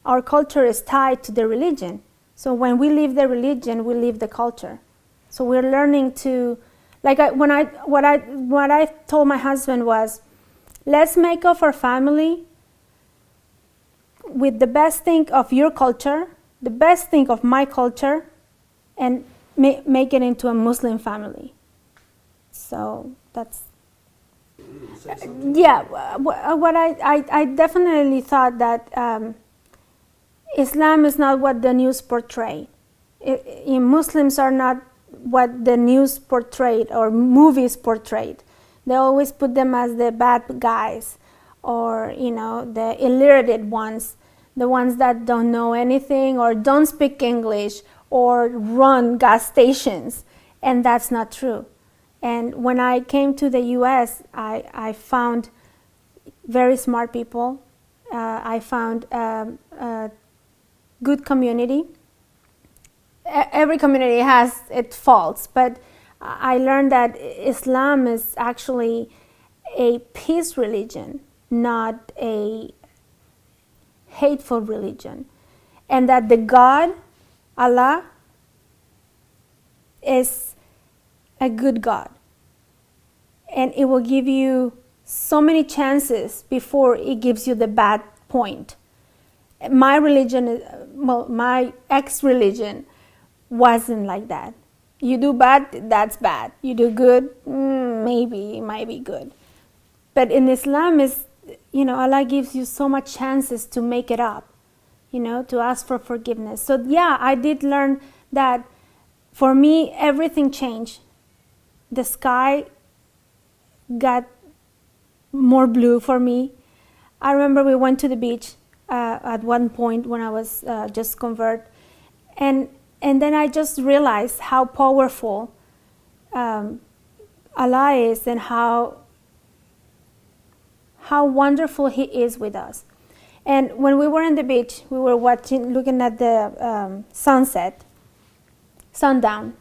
Our culture is tied to the religion. So when we leave the religion, we leave the culture. So we're learning to, what I told my husband was, let's make of our family with the best thing of your culture, the best thing of my culture, and make it into a Muslim family. So that's, yeah. What I definitely thought that Islam is not what the news portrayed. Muslims are not what the news portrayed or movies portrayed. They always put them as the bad guys, or the illiterate ones, the ones that don't know anything or don't speak English or run gas stations, and that's not true. And when I came to the U.S., I found very smart people. I found a good community. Every community has its faults, but I learned that Islam is actually a peace religion, not a hateful religion. And that the God, Allah, is a good God. And it will give you so many chances before it gives you the bad point. My religion, my ex-religion wasn't like that. You do bad, that's bad. You do good, maybe, it might be good. But in Islam, Allah gives you so much chances to make it up, to ask for forgiveness. So yeah, I did learn that for me, everything changed. The sky got more blue for me. I remember we went to the beach at one point when I was just convert, and then I just realized how powerful Allah is, and how wonderful He is with us. And when we were on the beach, we were looking at the sundown,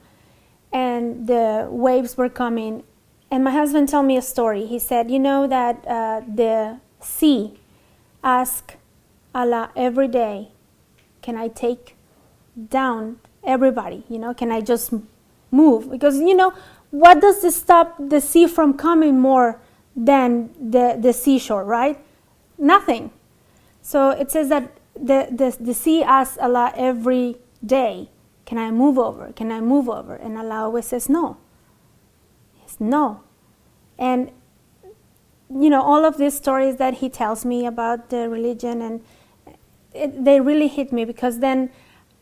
and the waves were coming. And my husband told me a story. He said, you know that the sea asks Allah every day, can I take down everybody? Can I just move? Because, what does this stop the sea from coming more than the seashore, right? Nothing. So it says that the sea asks Allah every day, can I move over? Can I move over? And Allah always says no. It's no. And, all of these stories that He tells me about the religion, and they really hit me, because then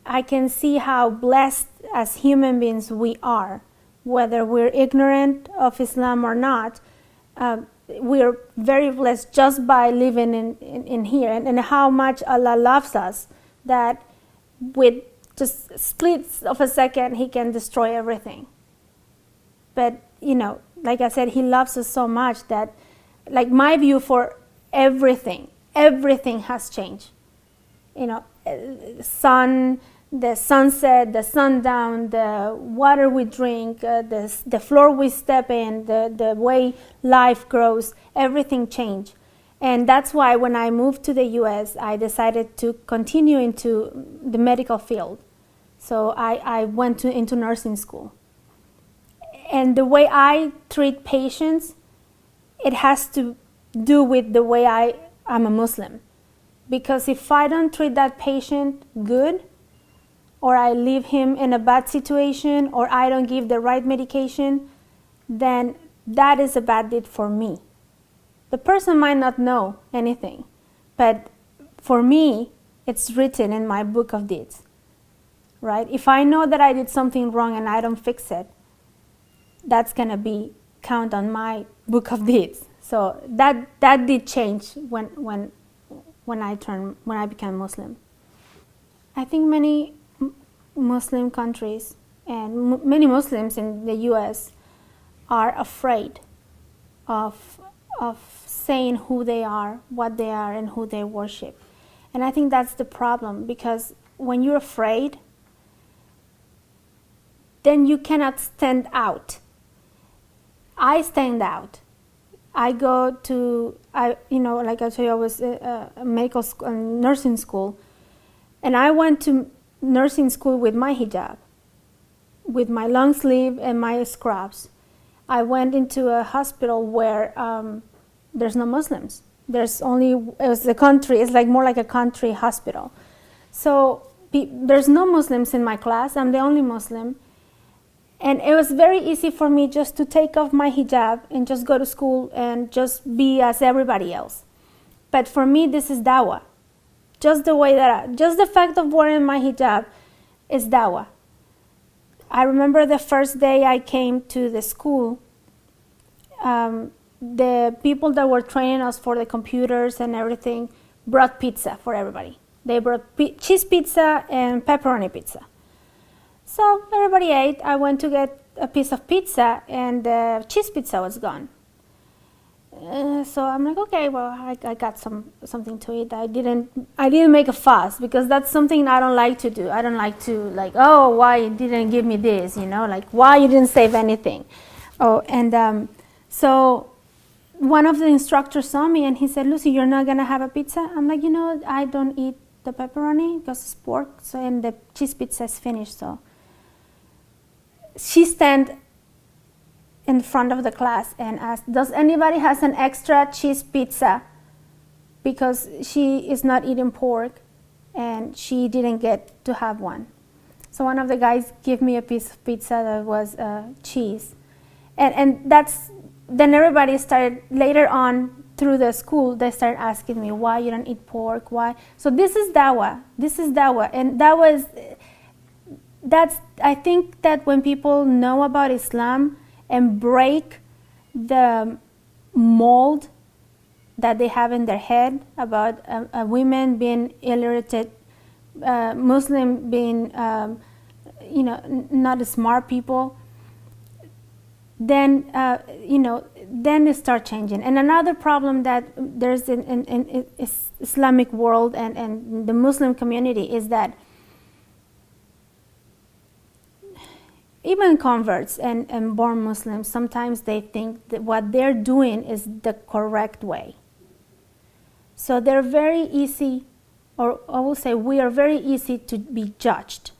I can see how blessed as human beings we are. Whether we're ignorant of Islam or not, we're very blessed just by living in here, and how much Allah loves us, that with just splits of a second He can destroy everything. But like I said, He loves us so much that, like, my view for everything has changed. The sunset, the sundown, the water we drink, the floor we step in, the way life grows, everything changed. And that's why when I moved to the US, I decided to continue into the medical field. So I went into nursing school. And the way I treat patients, it has to do with the way I'm a Muslim. Because if I don't treat that patient good, or I leave him in a bad situation, or I don't give the right medication, then that is a bad deed for me. The person might not know anything, but for me, it's written in my book of deeds, right? If I know that I did something wrong and I don't fix it, that's gonna be count on my book of deeds. So that did change when I became Muslim. I think many Muslim countries and many Muslims in the US are afraid of saying who they are, what they are, and who they worship. And I think that's the problem, because when you're afraid, then you cannot stand out. I stand out. I go to, like I told you, I was a medical school, nursing school, and I went to nursing school with my hijab, with my long sleeve and my scrubs. I went into a hospital where there's no Muslims. There's only, it's like more like a country hospital. So there's no Muslims in my class. I'm the only Muslim. And it was very easy for me just to take off my hijab and just go to school and just be as everybody else. But for me, this is dawah. Just the fact of wearing my hijab is dawah. I remember the first day I came to the school, the people that were training us for the computers and everything brought pizza for everybody. They brought cheese pizza and pepperoni pizza. So everybody ate. I went to get a piece of pizza, and the cheese pizza was gone. So I'm like, okay, well, I got something to eat. I didn't make a fuss, because that's something I don't like to do. I don't like to, like, oh, why you didn't give me this, like, why you didn't save anything. Oh, and so one of the instructors saw me, and he said, Lucy, you're not gonna have a pizza? I'm like, I don't eat the pepperoni because it's pork, so, and the cheese pizza is finished. So she stand in front of the class and asked, does anybody has an extra cheese pizza? Because she is not eating pork and she didn't get to have one. So one of the guys gave me a piece of pizza that was cheese. And then everybody started, later on through the school, they started asking me, why you don't eat pork, why? So this is dawah, and I think that when people know about Islam and break the mold that they have in their head about women being illiterate, Muslim being, not smart people, then, then it starts changing. And another problem that there's in Islamic world and the Muslim community is that even converts and born Muslims, sometimes they think that what they're doing is the correct way. So they're very easy, or I will say we are very easy to be judged.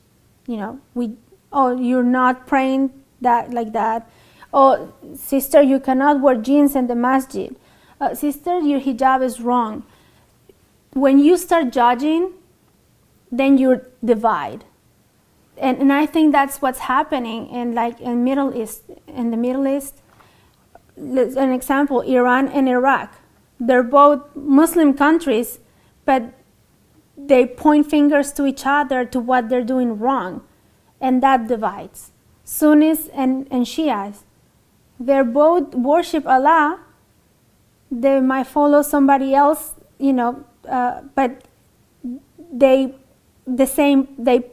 You're not praying like that. Oh, sister, you cannot wear jeans in the masjid. Sister, your hijab is wrong. When you start judging, then you divide. And I think that's what's happening in the Middle East. An example, Iran and Iraq. They're both Muslim countries, but they point fingers to each other to what they're doing wrong, and that divides. Sunnis and Shias, they both worship Allah. They might follow somebody else, but they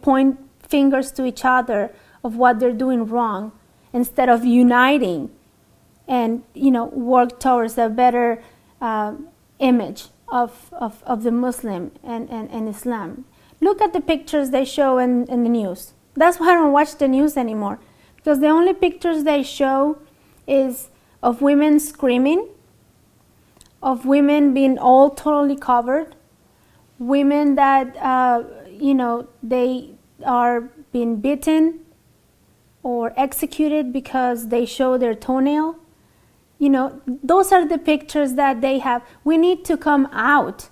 point fingers to each other of what they're doing wrong, instead of uniting and work towards a better image of the Muslim and Islam. Look at the pictures they show in the news. That's why I don't watch the news anymore, because the only pictures they show is of women screaming, of women being all totally covered, women that they are being beaten or executed because they show their toenail. Those are the pictures that they have. We need to come out.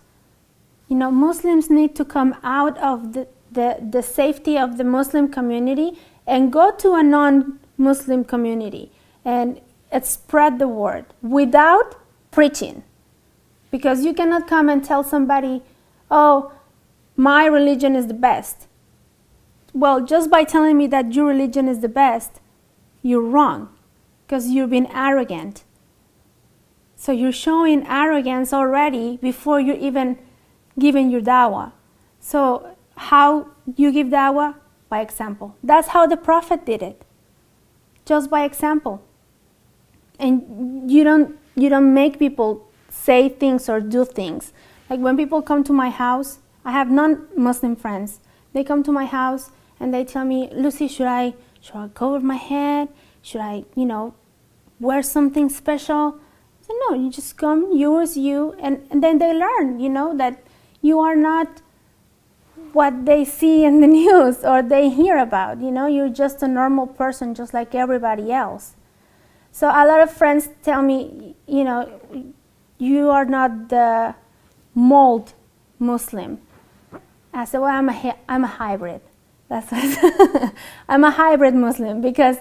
Muslims need to come out of the safety of the Muslim community and go to a non-Muslim community and spread the word without preaching. Because you cannot come and tell somebody, oh, my religion is the best. Well, just by telling me that your religion is the best, you're wrong, because you're being arrogant. So you're showing arrogance already before you're even giving your dawah. So how you give dawah? By example. That's how the Prophet did it, just by example. And you don't make people say things or do things. Like when people come to my house, I have non-Muslim friends. They come to my house and they tell me, Lucy, should I cover my head? Should I, wear something special? I said, no, you just come, yours, you, and then they learn, that you are not what they see in the news or they hear about. You're just a normal person, just like everybody else. So a lot of friends tell me, you are not the mold Muslim. I said, well, I'm a hybrid. That's what I'm a hybrid Muslim, because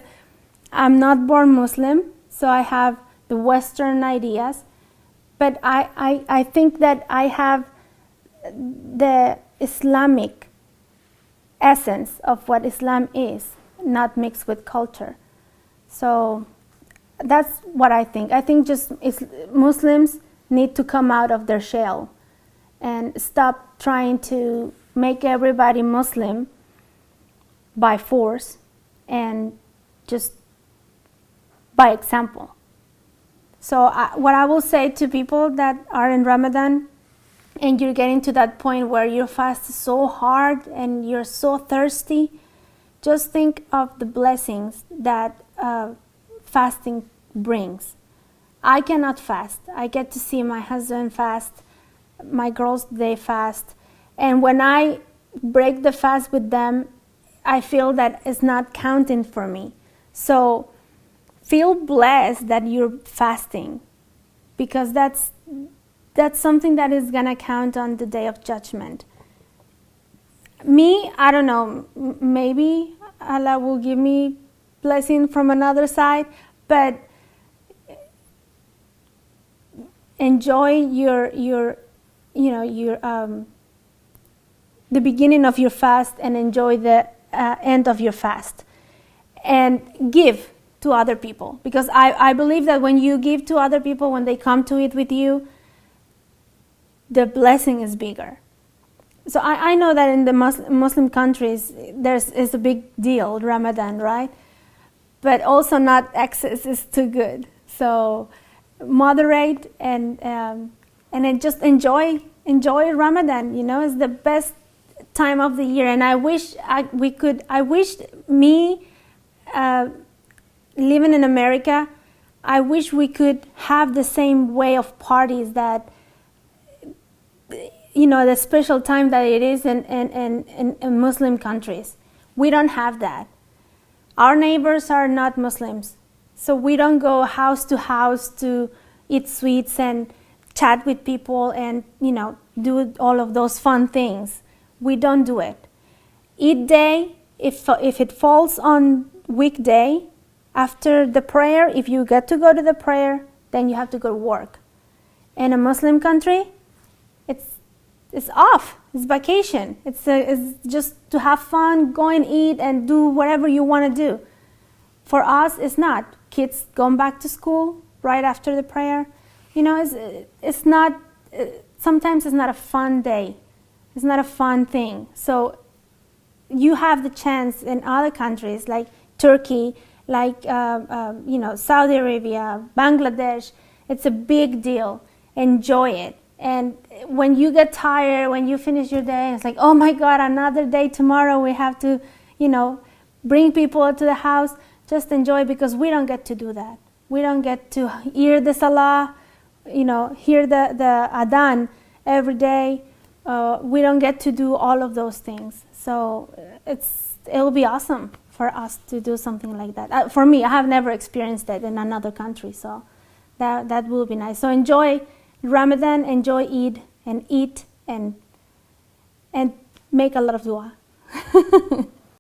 I'm not born Muslim, so I have the Western ideas, but I think that I have the Islamic essence of what Islam is, not mixed with culture. So that's what I think. I think just Muslims need to come out of their shell and stop trying to make everybody Muslim by force and just by example. So what I will say to people that are in Ramadan and you're getting to that point where your fast is so hard and you're so thirsty, just think of the blessings that fasting brings. I cannot fast. I get to see my husband fast, my girls, they fast. And when I break the fast with them, I feel that it's not counting for me. So feel blessed that you're fasting, because that's something that is going to count on the day of judgment. Me, I don't know, maybe Allah will give me blessing from another side, but enjoy the beginning of your fast and enjoy the end of your fast, and give to other people, because I believe that when you give to other people, when they come to it with you, the blessing is bigger. So I know that in the Muslim countries, it's a big deal, Ramadan, right? But also not excess is too good. So moderate and then just enjoy Ramadan. You know, it's the best time of the year. And I wish me living in America, I wish we could have the same way of parties that, you know, the special time that it is in Muslim countries. We don't have that. Our neighbors are not Muslims, so we don't go house to eat sweets and chat with people and, you know, do all of those fun things. We don't do it. Eid day, if it falls on weekday, after the prayer, if you get to go to the prayer, then you have to go to work. In a Muslim country, it's off. It's vacation. It's just to have fun, go and eat and do whatever you want to do. For us, it's not. Kids going back to school right after the prayer. You know, it's not. Sometimes it's not a fun day. It's not a fun thing. So you have the chance in other countries like Turkey, like you know, Saudi Arabia, Bangladesh. It's a big deal. Enjoy it. And when you get tired, when you finish your day, it's like, oh my God, another day tomorrow. We have to, you know, bring people to the house. Just enjoy, because we don't get to do that. We don't get to hear the salah, you know, hear the adhan every day. We don't get to do all of those things. So it'll be awesome for us to do something like that. For me, I have never experienced that in another country, so that will be nice. So enjoy Ramadan, enjoy Eid, and eat and make a lot of dua.